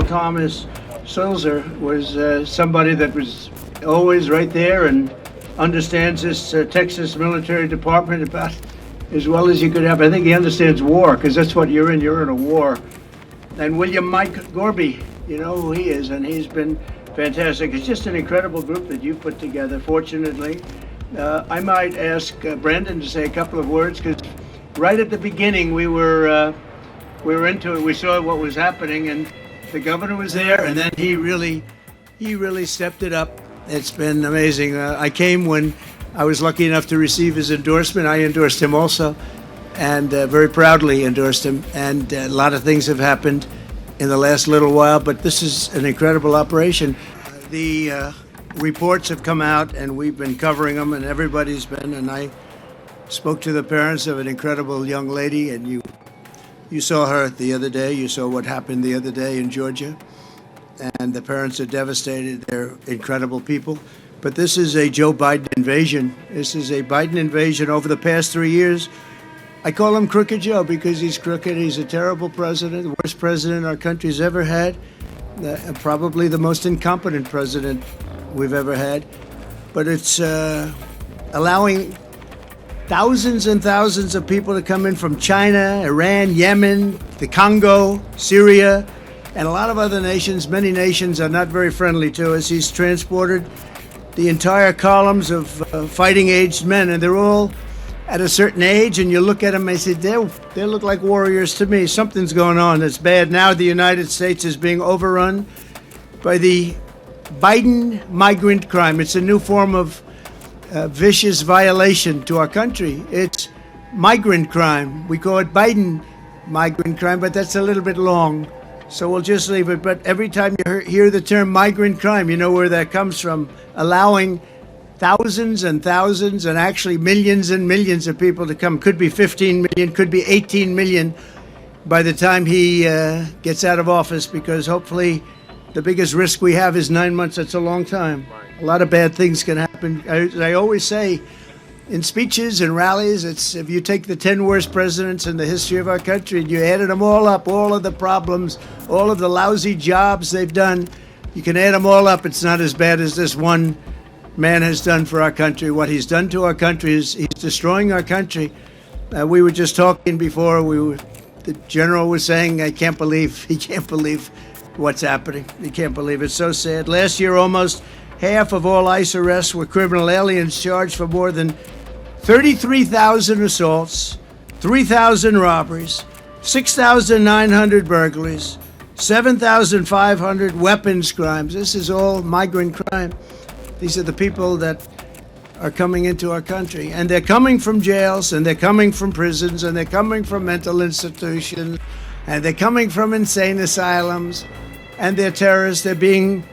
Thomas Sulzer was somebody that was always right there and understands this Texas military department about as well as you could have. I think he understands war, because that's what you're in. You're in a war. And William Mike Gorby, you know who he is, and he's been fantastic. It's just an incredible group that you put together, fortunately. I might ask Brandon to say a couple of words, because right at the beginning we were into it. We saw what was happening, and the governor was there, and then he really stepped it up. It's been amazing. I came when I was lucky enough to receive his endorsement. I endorsed him also, and very proudly endorsed him. And a lot of things have happened in the last little while, but this is an incredible operation. The reports have come out, and we've been covering them, and everybody's been. And I spoke to the parents of an incredible young lady, and you saw her the other day. You saw what happened the other day in Georgia. And the parents are devastated. They're incredible people. But this is a Joe Biden invasion. This is a Biden invasion over the past 3 years. I call him Crooked Joe because he's crooked. He's a terrible president, the worst president our country's ever had, probably the most incompetent president we've ever had. But it's allowing thousands and thousands of people to come in from China, Iran, Yemen, the Congo, Syria, and a lot of other nations. Many nations are not very friendly to us. He's transported the entire columns of fighting-aged men, and they're all at a certain age, and you look at them and say, they look like warriors to me. Something's going on that's bad. Now the United States is being overrun by the Biden migrant crime. It's a new form of vicious violation to our country. It's migrant crime. We call it Biden migrant crime, but that's a little bit long. So we'll just leave it. But every time you hear the term migrant crime, you know where that comes from. Allowing thousands and thousands and actually millions and millions of people to come. Could be 15 million, could be 18 million by the time he gets out of office, because hopefully the biggest risk we have is 9 months. That's a long time. A lot of bad things can happen. I always say in speeches and rallies, it's if you take the 10 worst presidents in the history of our country and you added them all up, all of the problems, all of the lousy jobs they've done, you can add them all up. It's not as bad as this one man has done for our country. What he's done to our country is he's destroying our country. We were just talking before. The general was saying, he can't believe what's happening. He can't believe it. It's so sad. Last year, almost half of all ICE arrests were criminal aliens charged for more than 33,000 assaults, 3,000 robberies, 6,900 burglaries, 7,500 weapons crimes. This is all migrant crime. These are the people that are coming into our country, and they're coming from jails, and they're coming from prisons, and they're coming from mental institutions, and they're coming from insane asylums, and they're terrorists. They're being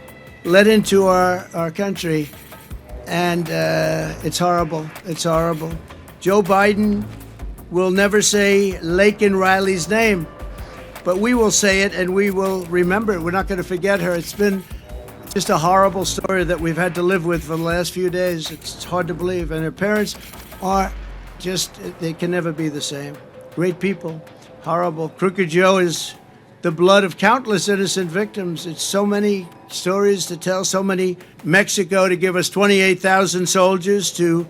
led into our country, and it's horrible. It's horrible. Joe Biden will never say Laken Riley's name, but we will say it, and we will remember it. We're not going to forget her. It's been just a horrible story that we've had to live with for the last few days. It's hard to believe. And her parents are just, they can never be the same. Great people. Horrible. Crooked Joe is the blood of countless innocent victims. It's so many stories to tell, so many. Mexico to give us 28,000 soldiers to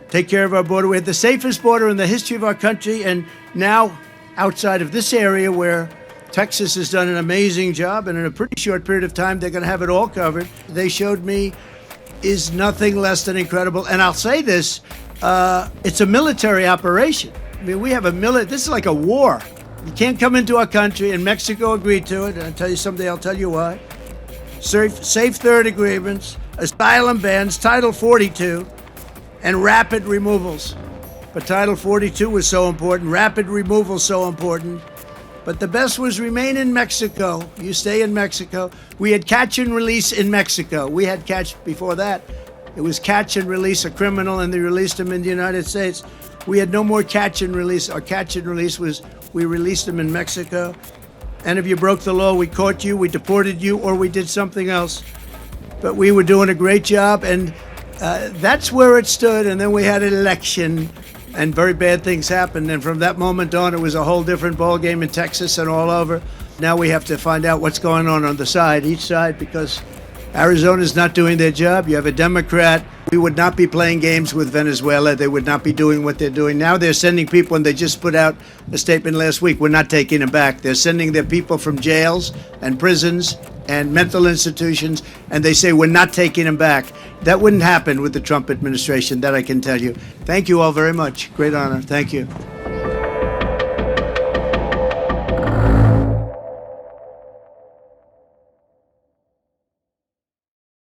take care of our border. We had the safest border in the history of our country, and now outside of this area where Texas has done an amazing job, and in a pretty short period of time, they're going to have it all covered. They showed me is nothing less than incredible. And I'll say this, it's a military operation. I mean, we have this is like a war. You can't come into our country, and Mexico agreed to it, and I'll tell you someday, I'll tell you why. Safe third agreements, asylum bans, Title 42, and rapid removals. But Title 42 was so important, rapid removal so important. But the best was remain in Mexico. You stay in Mexico. We had catch and release in Mexico. We had catch before that. It was catch and release a criminal, and they released him in the United States. We had no more catch and release. Our catch and release was we released him in Mexico. And if you broke the law, we caught you, we deported you, or we did something else. But we were doing a great job, and that's where it stood. And then we had an election, and very bad things happened. And from that moment on, it was a whole different ballgame in Texas and all over. Now we have to find out what's going on the side, each side, because Arizona's not doing their job. You have a Democrat. We would not be playing games with Venezuela. They would not be doing what they're doing. Now they're sending people, and they just put out a statement last week. We're not taking them back. They're sending their people from jails and prisons and mental institutions, and they say we're not taking them back. That wouldn't happen with the Trump administration, that I can tell you. Thank you all very much. Great honor. Thank you.